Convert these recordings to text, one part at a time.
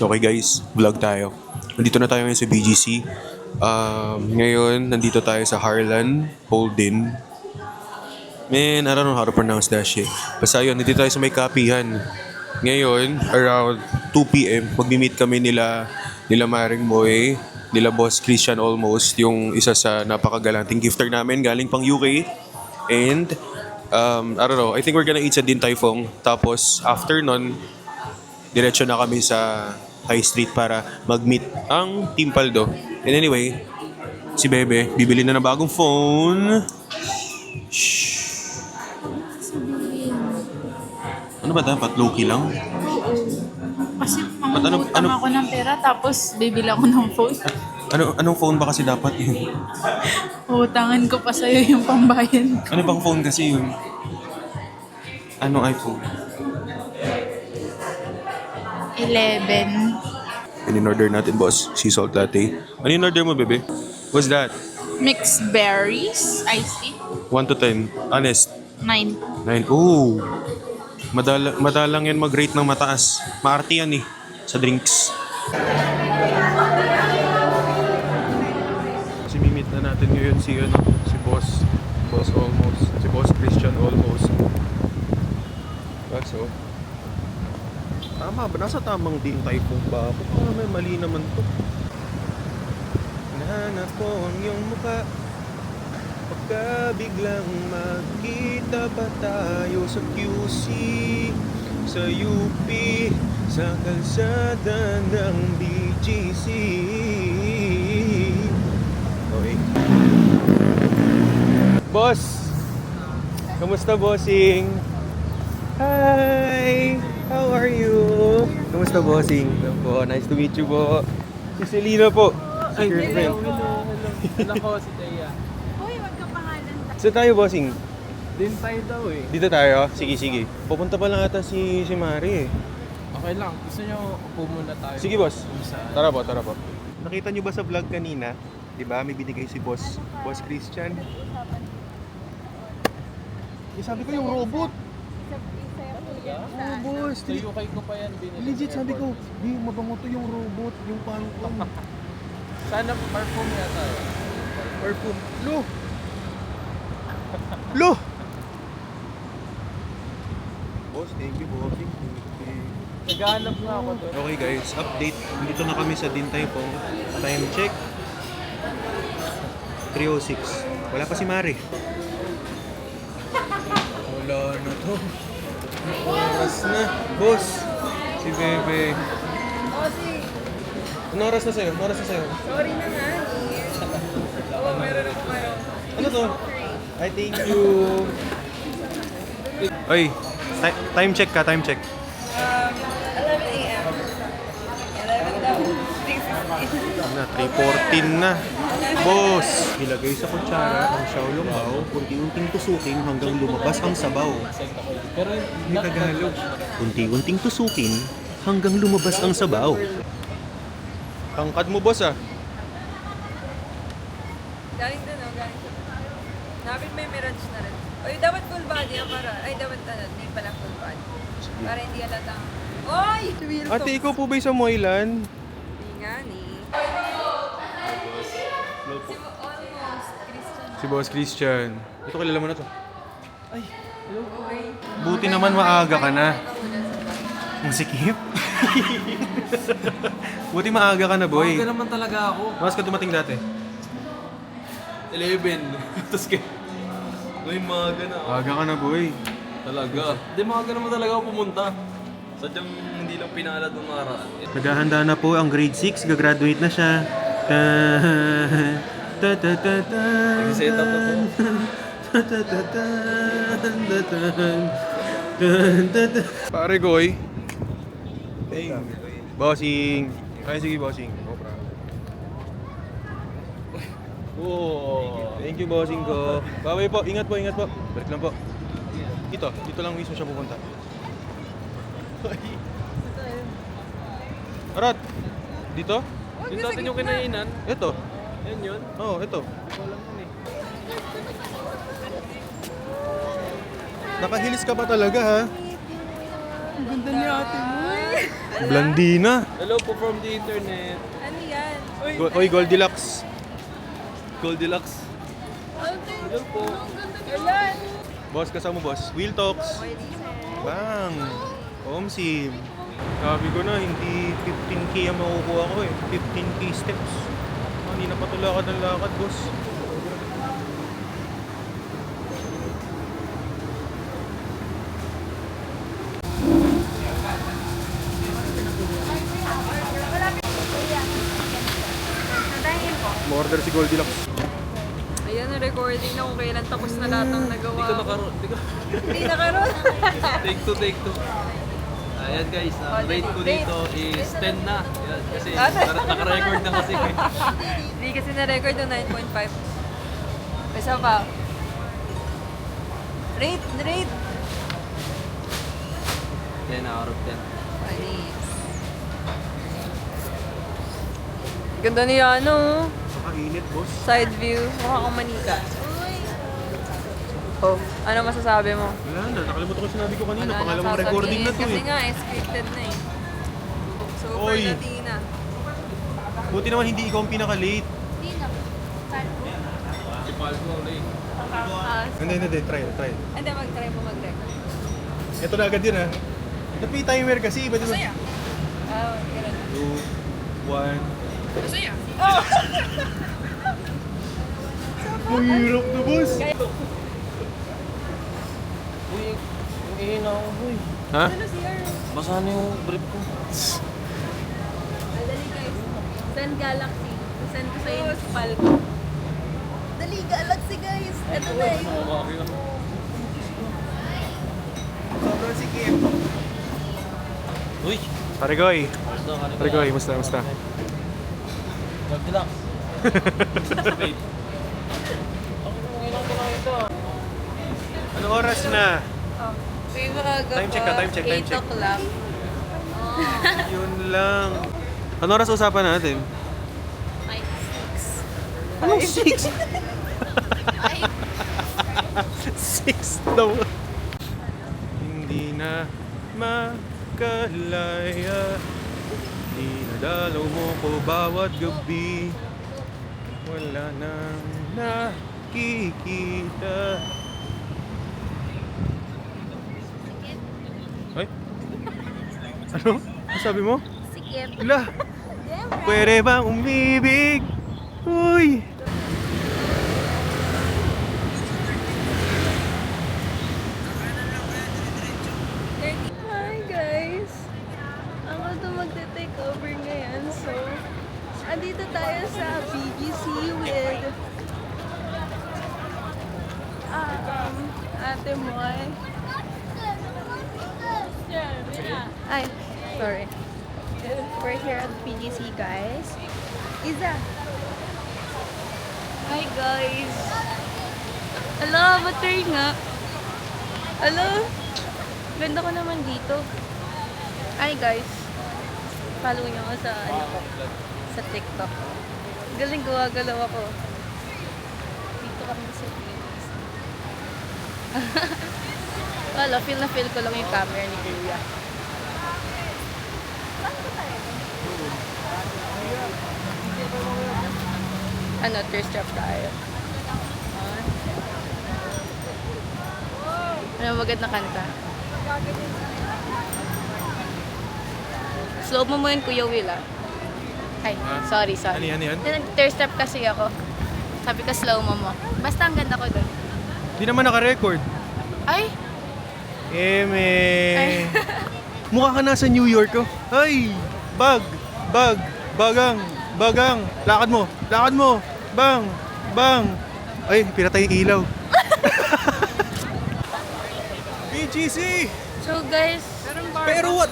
Okay guys, vlog tayo. Nandito na tayo ngayon sa BGC. Ngayon, nandito tayo sa Harlan Holden. Man, I don't know how to pronounce that shit. Basta yun, nandito tayo sa may kapihan. Ngayon, around 2 p.m, magmi-meet kami nila Maring Moy, nila Boss Christian Almost, yung isa sa napakagalanting gifter namin galing pang UK. And, I don't know, I think we're gonna eat sa Din Tai Fung. Tapos, after nun, diretso na kami sa High Street para mag-meet ang Team Paldo. And anyway, si Bebe, bibili na ng bagong phone. Shhh. Ano ba dapat? Low-key lang? Oo. Kasi Ba't mangungutang ako ng pera tapos bibili ako ng phone. Anong phone ba kasi dapat yun? Utangan ko pa sa'yo yung pambayan ko. Ano bang phone kasi yun? Anong iPhone? 11. And in-order natin, boss, sea salt latte. Ano in-order mo, Bebe? What's that? Mixed berries. Iced tea. 1 to 10. Honest. 9. 9. Ooh. Madalang yan mag-rate ng mataas. Maarte yan eh. Sa drinks. Kasi mimit na natin ngayon si Boss. Boss Almost. Si Boss Christian Almost. So, tama ba? Nasa tamang Din Tai Fung ba ako? Parang may mali naman to. Hinahanap ko ang iyong mukha. Pagka biglang magkita pa tayo sa QC, sa UP, sa kalsada ng BGC. Okay. Boss! Kamusta, bossing? Hi! How are you? Kamusta, bossing? Hello po. Nice to meet you po. Si Selena po. Si girlfriend. Hello ko si Thea. Uy, wag ka pangalan. Saan tayo, bossing? Din tayo daw eh. Dito tayo? Sige. Pupunta pa lang ata si Mari eh. Okay lang. Gusto nyo upo muna tayo? Sige, boss. Kung saan. Tara po. Nakita nyo ba sa vlog kanina? Diba? May binigay si Boss Christian. Sabi ko yung robot. Oh, boss. Sa UK ko pa yan binili. Legit, sabi ko, di, mabango to yung robot, yung phantom. Sana perfume yata. Perfume. Lo! Boss, thank you, bossing. Naghahanap nga ako doon. Okay guys, update. Dito na kami sa Din Tai Fung. Time check. 3:06. Wala pa si Mari. Wala na to. Oras na. Boss! Si Bebe. Anong oras na sa'yo? Sorry na nga. Oo, meron ako ngayon. Ano to? I thank you. Oy, time check ka, time check. 11 a.m. 11 daw. 3:15. Na, 3:14 na. Boss! Ilagay sa kutsara ang Xiaolong Bao, unti-unting tusukin hanggang lumabas ang sabaw. Pero May Tagalog. Unti-unting tusukin hanggang lumabas ang sabaw. Tangkad mo, boss ah. Galing doon, oh, galing doon. Napit may mirage na rin. Oy, dapat full body yan para, ay dapat hindi pala full body. Para hindi halatang, oy! Real Ate, talk. ikaw po ba sa Moylan? Hindi nga ni. Almost, Christian. Si Boss Christian. Ito, kilala mo na to. Okay. Buti naman maaga ka na. Ang sikip? Buti maaga ka na, boy. Maaga naman talaga ako. Mas ka dumating dati? 11. Tapos kayo. Uy, maaga na ako. Maaga ka na, boy. Talaga. Hindi, maaga naman talaga ako pumunta. Sadyang hindi lang pinalad ng nakaraan. Naghahanda na po ang grade 6. Gagraduate na siya. Nag-set up na po. Pare Goy. Hey. Bossing. Ay, sige, bossing. Oo. Thank you, bossing ko. Bye po. Ingat po. Balik lang po. Dito lang mismo siya pupunta. Arat. Dito? Yung dati yung kinainan. Ito. Yan yun. Oo, ito. Hindi ko alam yun eh. Nakahilis ka pa talaga, ha? Ang ganda ni ate mo. Blandina. Hello po from the internet. Ano yan? Oy, Goldilocks. Goldilocks. Hello po. Ayan. Boss, kasama mo, boss. Wheel Talks. Okay, decent. Bang! Omsim. Sabi ko na, hindi 15k ang makukuha ko eh. 15k steps. Hindi na patulakad ng lakad, boss. Order si Goldilocks. Ayan, recording na kung kailan tapos na lahat ng nagawa. Hindi ko nakaroon. Hindi nakaroon. Take two. Ayan guys, ang rate ko dito is 10 na. Yan, kasi naka-record na kasi. Hindi kasi na-record yung 9.5. Isa pa. Rate! 10 out of 10. Anis. Ganda niya, ano? Makainit, boss. Side view. Mukha kang manika. Oh, ano masasabi mo? Wala na, nakalimutan ko yung sinabi ko kanina. Wala Pangalawang nang recording na to sasabihin. Kasi eh. nga, scripted na eh. Super Oy. Latina. Buti naman hindi ikaw ang pinaka-late. Si Palco late. Hindi. Try. Hindi, mag-try mo mag-record. Ito na agad yun ha. Ito may timer kasi. Ba't yun? Ganun. 2, 1. Masaya! Ang hirap na, boss. Uy, ihina ako boy. Ha? Ano siya? Basa na yung brief ko. Dali guys. Send Galaxy. Send ko sa inyo si Falco. Dali Galaxy guys. Ito na yun. Sobrang sikip. Uy! Parigoy, musta? Goldilocks. Wait. Ano oras na? Oh. May maaga Time check ka, time check. 8 o'clock. Yun lang. Ano oras usapan natin? 6. Anong 6? 6 daw. Hindi na makalaya. Dinadalaw mo ko bawat gabi. Wala nang nakikita. Ay? Ano? Ano sabi mo? Sikip. Wala. Pwede bang umibig? Uy! Hi guys! Ako to magte-take over ngayon. So, andito tayo sa BGC with Ate Moy. Ay, sorry. We're here at BGC guys. Isa! Hi guys! Hello, battery nga. Hello? Ganda ko naman dito. Hi guys. Follow niyo ako sa sa TikTok. Galing gawa-galaw ako. Dito kami sa Philippines. Wala, feel na feel ko lang yung camera ni Kuya. Ano, thirst trap tayo. Ano maganda kanta? Slow mo yun, Kuya Will, ah. Ay, sorry. Ano yan? Nag-thirst trap kasi ako. Sabi ko, slow mo. Basta ang ganda ko doon. Di naman naka-record. Ay! Eme! Ay. Mukha ka nasa New York, oh. Ay! Bagang! Lakad mo! Bang! Ay, pinatay yung ilaw. BGC! So guys, Pero what?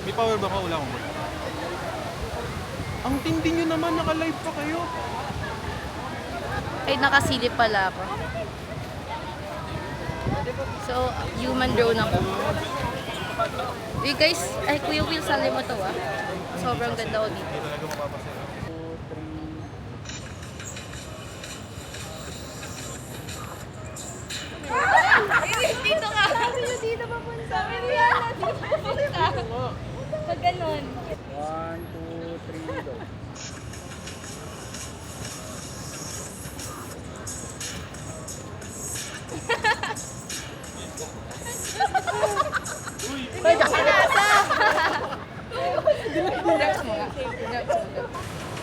May power ba ka? Wala akong power. Ang tindi nyo naman, naka-live pa kayo. ay nakasilip pala ako. So, human drone ako. Hey guys, ay Kuya Will, sali mo to ah. Sobrang ganda ko dito. Talaga mapapasaya. Dito ka! Dito papunta. Sabi niya, pag ganun. 1, 2, 3, go.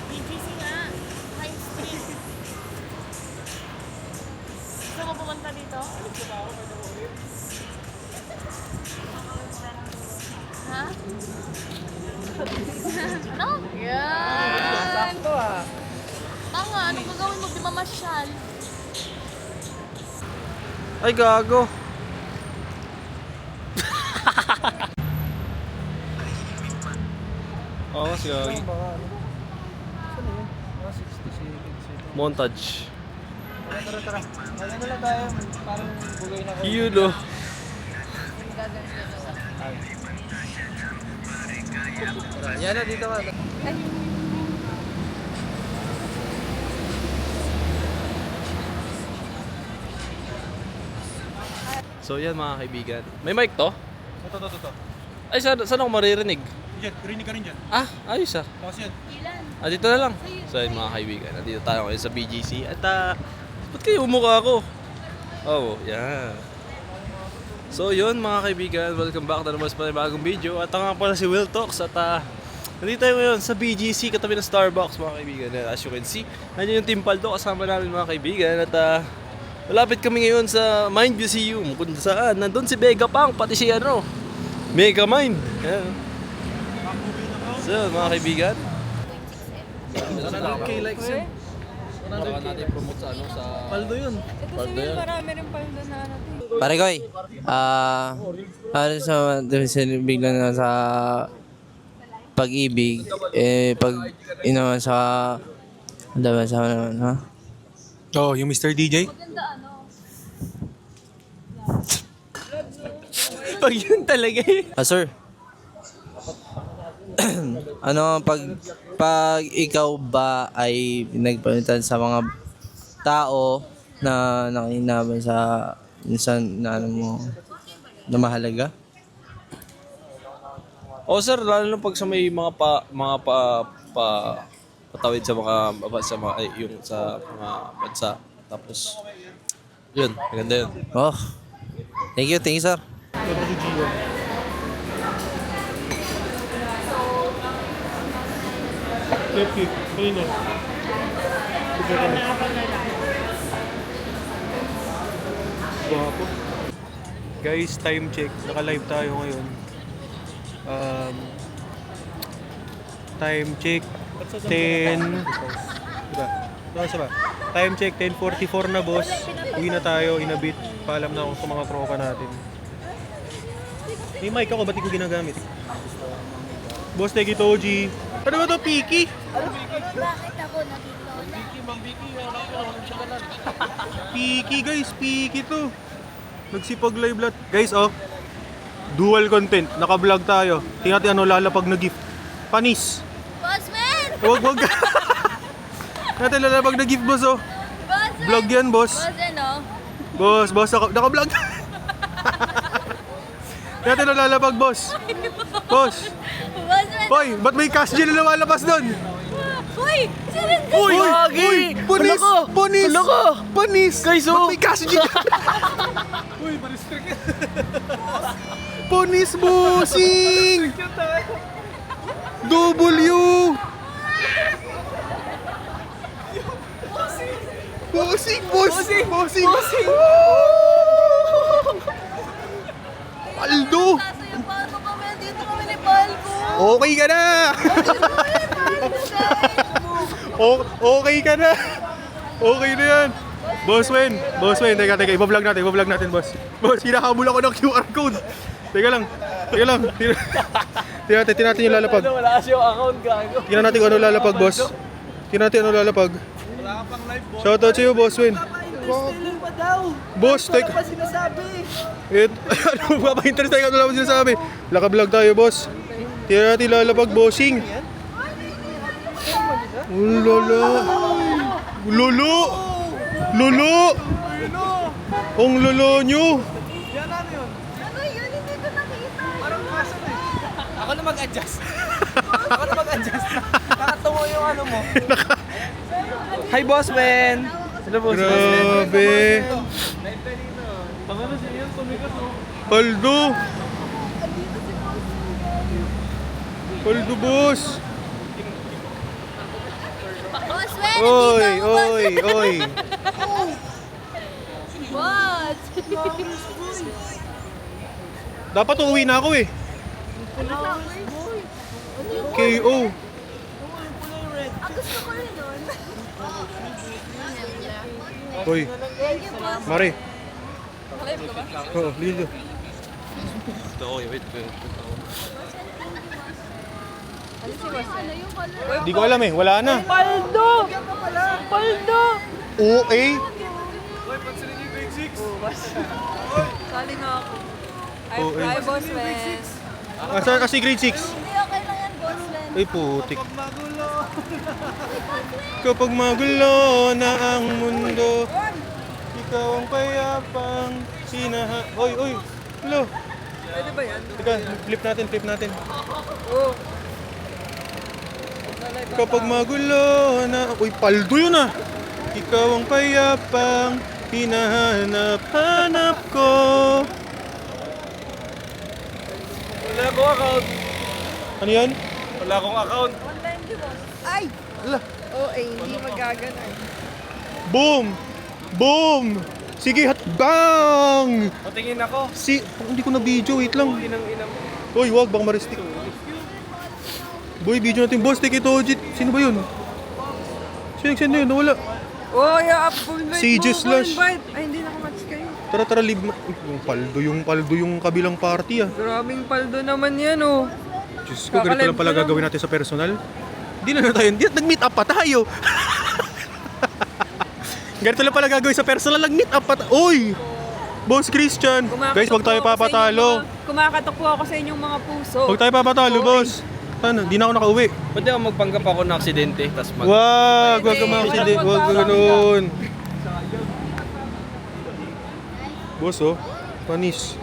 BGC nga. High Street. Gusto mo pumunta dito? Ha? Ano? Yan! Sakto ah. Tanga, anong gagawin mo? Di mamasyal. Ay, gago. Oo, kasi gagi. Baka ano? Saan yun? Mga 60 seconds ito. Montage. Tara, tara. Ano lang tayo? Parang bugay na kayo. Yun o. Yan na, dito ka. So yan mga kaibigan. May mic to? Ito. Ay, saan ako maririnig? Diyan, rinig ka rin dyan. Ah, ayos ah. Tapos yan. Ah, dito na lang. So yun mga kaibigan, nandito tayo ngayon sa BGC. At ba't kayo umukha ako? Oh, yan. So yun mga kaibigan, welcome back na naman sa panibagong video. At nga pala si Will Talks. At nandito tayo ngayon sa BGC, katabi ng Starbucks mga kaibigan. And as you can see, nandiyan yung Team Paldo kasama namin mga kaibigan. At malapit kami ngayon sa Mind Museum kung saan nandun si Vegapunk, pati si Mega Mind. Yan. So yun mga kaibigan. 100k likes yun. 100k natin promote sa sa Paldo yun. Ito si Will, marami rin paldo na natin. Pare Koy, ano sa bigla na sa pag-ibig, pag inaman sa, naman sa naman, ha? Oh, yung Mr. DJ? Pag yun talaga eh. Sir, ano, pag ikaw ba ay nagpalitan sa mga tao na nakinaban sa minsan na ano mo na mahalaga? Oh sir, lalo na pag sa may mga patawid sa yung sa mga bansa. Tapos yun, maganda yun. Oh, thank you sir. Guys, time check. Naka-live tayo ngayon. Time check 10. Diba? Sa ba? Time check 10:44 na boss. Uwi na tayo, inabit. Paalam na ako sa mga tropa natin. May mic ako, ba't di ko ginagamit? Boss, take it OG. Ano ba to, Piki? Bakit ako nandito na? Piki guys, Piki to. Nagsipag live lahat. Guys, oh. Dual content. Naka-vlog tayo. Tingnan natin ano lalapag na gift. Panis. Bossman! Wag. Natin lalapag na gift, boss, oh. Bossman! Vlog yan, boss. Boss, ano? Boss, naka-vlog. Natin lalapag, boss. Boss. Bossman! Hoy, ba't may cash dyan na lumalabas doon? Uy! Sino Uy! Uy! Panis! Panis! Panis! Guys, oh! Ba't may cash dyan? Panis, bossing! W! Bossing! Paldo! Nasa yung palco kami. Dito kami ni Palco. Okay ka na! Okay ka na! Okay na yan! Boss Wayne, teka, i-vlog natin, boss. Boss, hinahabol ako ng QR code. Teka lang. Tingnan natin yung lalapag. Wala kasi yung account gago. Tingnan natin kung ano lalapag, boss. Tingnan natin ano lalapag. Shoutout sa iyo, Boss Wayne. Boss, teka. Ano pa sinasabi? Ano ba pa-interest tayo kung ano sinasabi? Laka-vlog tayo, boss. Tingnan natin lalapag, bossing. Lolo! Ang lolo nyo! Yan ano yun? Ano yun? Hindi ko na Ako na mag-adjust. Ako na mag-adjust. Nakatungo yung ano mo. Hi, boss man! Hello, boss man. Grabe. Pangalan siya yan, tumigas oh. Paldo. Paldo, boss. Boss, when? Oy, oy, oy. What? Dapat uuwi na ako eh. KO. Gusto ko rin nun. Hoy. Mare. Oo, lindo. Ito, okay, wait. Di ko alam eh, wala na. Paldo! Paldo! OA? Sali nga ako. Oh, eh. Hi, boss man. Asa kasi grade 6? Hindi, okay lang yan, boss, when. Ay putik. Kapag magulo na ang mundo, ikaw ang payapang sinaha... Oy, oy! Hello! Pwede ba yan? Teka, flip natin. Oo. Kapag magulo na... Uy, paldo yun ah! Ikaw ang payapang hinahanap-hanap ko. Wala akong account. Ano yan? Wala akong account. Online di boss. Ay! Ala. Oo, hindi magaganon. Boom! Boom! Sige, bang! Patingin ako. Hindi ko na video, wait lang. Inang-ina mo. Uy, wag, baka maristik. Boy, video natin. Boss, take it, Ojit. Sino ba yun? Sino nag-send na yun? Nawala. Oh, yeah, full invite CJ mo, Slash. full invite. Ay, hindi nakamatch kayo. Tara, leave na. Uy, yung paldo yung kabilang party ah. Grabing paldo naman yan, oh. Diyos ko, ganito lang pala Kakalive ko gagawin natin sa personal. Hindi na tayo, nag-meet up pa tayo. Ganito lang pala gagawin sa personal, nag-meet up pa tayo. Uy! Boss Christian. Guys, wag tayo papatalo. Kumakatok po ako sa inyong mga puso. Huwag tayo papatalo, boss. Sana, di na ako nakauwi. Pwede ako magpanggap ako na aksidente, tas Wag ka makaksidit. Wag ka ganun. Boss, oh. Panis.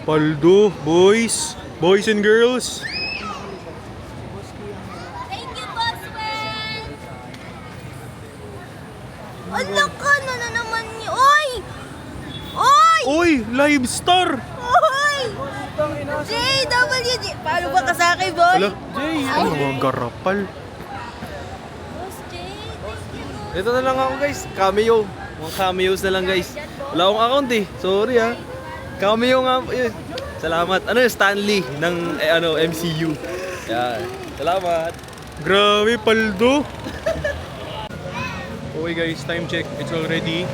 Paldo, boys. Boys and girls. Thank you, boss, when. Ala ka na naman niyo. Oy! Oy! Uy, live star. Oy! JWG! Paano ba ka sa akin, boy? Ala, ano mga garapal. Boss Jay, thank you. Ito na lang ako guys, cameo. Mga cameos na lang guys. Wala akong account eh. Sorry ah. Cameo nga. Yun. Salamat. Ano yung Stanley ng MCU. Yan. Salamat. Grabe, paldo. Okay guys, time check. It's already...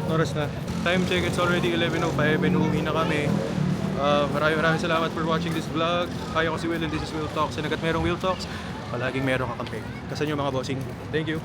Oras na. Time check, it's already 11:05 and uuwi na kami. Maraming salamat for watching this vlog. Hi, ako si Will and this is Will Talks. And agad merong Will Talks, palaging merong kakampi. Kasan yung mga bossing. Thank you.